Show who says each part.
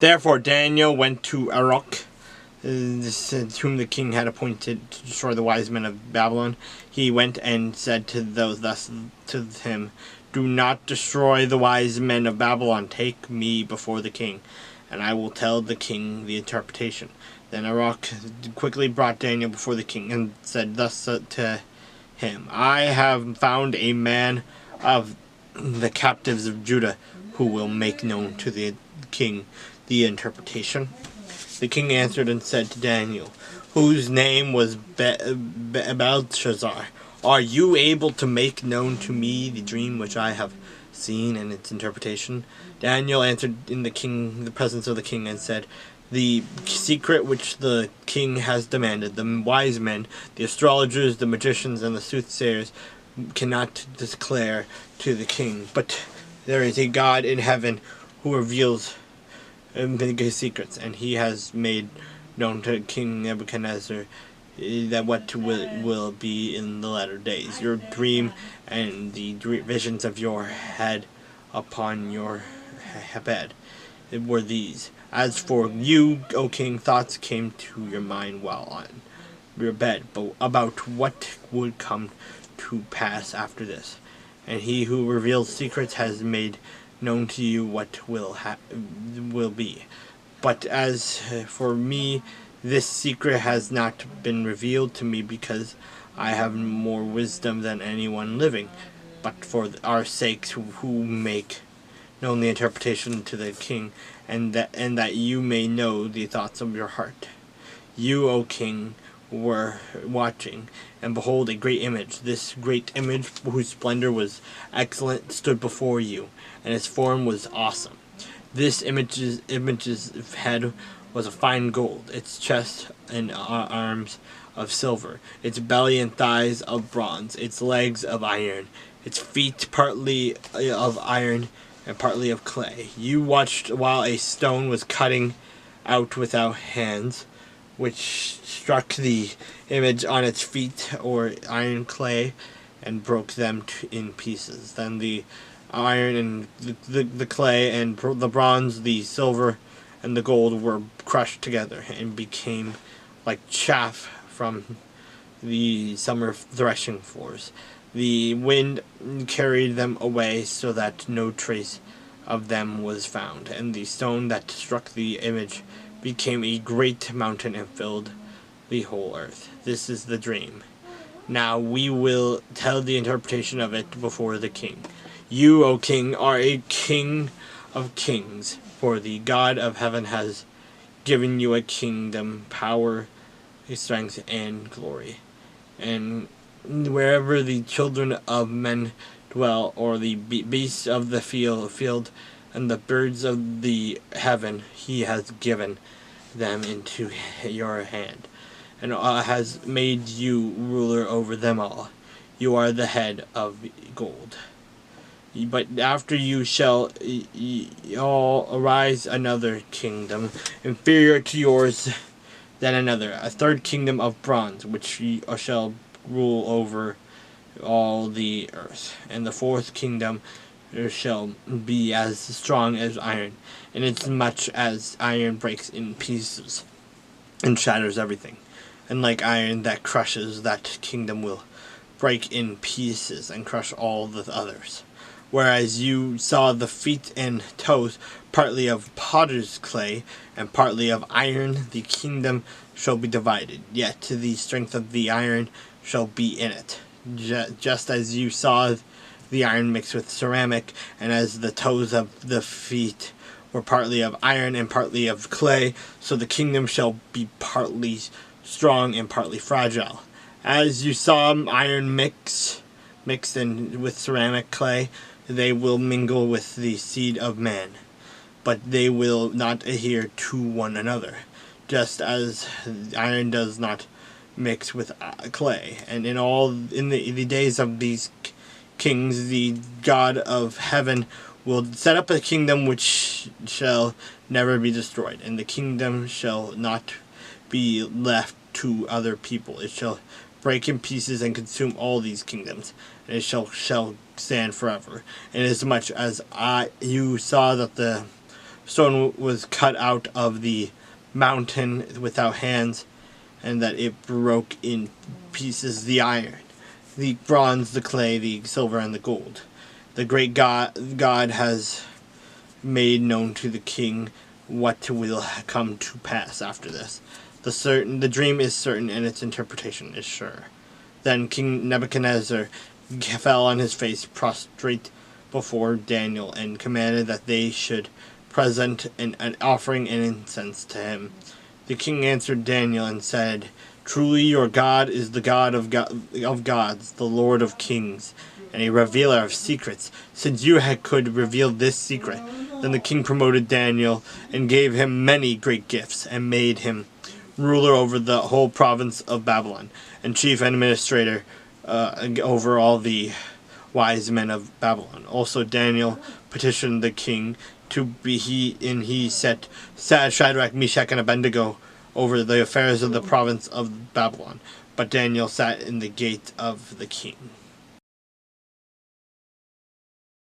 Speaker 1: Therefore Daniel went to Arok, whom the king had appointed to destroy the wise men of Babylon. He went and said to those thus to him, "Do not destroy the wise men of Babylon. Take me before the king, and I will tell the king the interpretation." Then Arok quickly brought Daniel before the king and said thus to him, "I have found a man of the captives of Judah who will make known to the king the interpretation." The king answered and said to Daniel, whose name was Belshazzar, "Are you able to make known to me the dream which I have seen and its interpretation?" Daniel answered in the presence of the king and said, "The secret which the king has demanded, the wise men, the astrologers, the magicians, and the soothsayers cannot declare to the king. But there is a God in heaven who reveals his secrets, and he has made known to King Nebuchadnezzar that what will be in the latter days. Your dream and the visions of your head upon your bed were these. As for you, O king, thoughts came to your mind while on your bed, but about what would come to pass after this. And he who reveals secrets has made known to you what will be. But as for me, this secret has not been revealed to me because I have more wisdom than anyone living, but for our sakes who make known the interpretation to the king, and that you may know the thoughts of your heart. You, O king, were watching, and behold, a great image. This great image, whose splendor was excellent, stood before you, and its form was awesome. This image's head was of fine gold, its chest and arms of silver, its belly and thighs of bronze, its legs of iron, its feet partly of iron and partly of clay. You watched while a stone was cutting out without hands, which struck the image on its feet or iron clay and broke them in pieces. Then the iron and the clay and the bronze, the silver and the gold were crushed together and became like chaff from the summer threshing floors. The wind carried them away so that no trace of them was found, and the stone that struck the image became a great mountain and filled the whole earth. This is the dream. Now we will tell the interpretation of it before the king. You, O king, are a king of kings, for the God of heaven has given you a kingdom, power, strength, and glory. And wherever the children of men dwell, or the beasts of the field, and the birds of the heaven, he has given them into your hand, and has made you ruler over them all. You are the head of gold. But after you shall all arise another kingdom, inferior to yours than another, a third kingdom of bronze, which shall rule over all the earth. And the fourth kingdom shall be as strong as iron, inasmuch as iron breaks in pieces and shatters everything. And like iron that crushes, that kingdom will break in pieces and crush all the others. Whereas you saw the feet and toes, partly of potter's clay and partly of iron, the kingdom shall be divided, yet the strength of the iron shall be in it. Just as you saw the iron mixed with ceramic, and as the toes of the feet were partly of iron and partly of clay, so the kingdom shall be partly strong and partly fragile. As you saw iron mixed in with ceramic clay, they will mingle with the seed of man, but they will not adhere to one another, just as iron does not mix with clay. And in the days of these kings, the God of heaven will set up a kingdom which shall never be destroyed, and the kingdom shall not be left to other people. It shall break in pieces and consume all these kingdoms, and it shall stand forever. Inasmuch as you saw that the stone was cut out of the mountain without hands, and that it broke in pieces the iron, the bronze, the clay, the silver, and the gold. The great God has made known to the king what will come to pass after this. The dream is certain, and its interpretation is sure. Then King Nebuchadnezzar fell on his face, prostrate before Daniel, and commanded that they should present an offering and incense to him. The king answered Daniel and said, "Truly your God is the God of gods, the Lord of kings, and a revealer of secrets. Since you could reveal this secret." Then the king promoted Daniel and gave him many great gifts, and made him ruler over the whole province of Babylon, and chief administrator over all the wise men of Babylon. Also Daniel petitioned the king he set Shadrach, Meshach, and Abednego over the affairs of the province of Babylon. But Daniel sat in the gate of the king.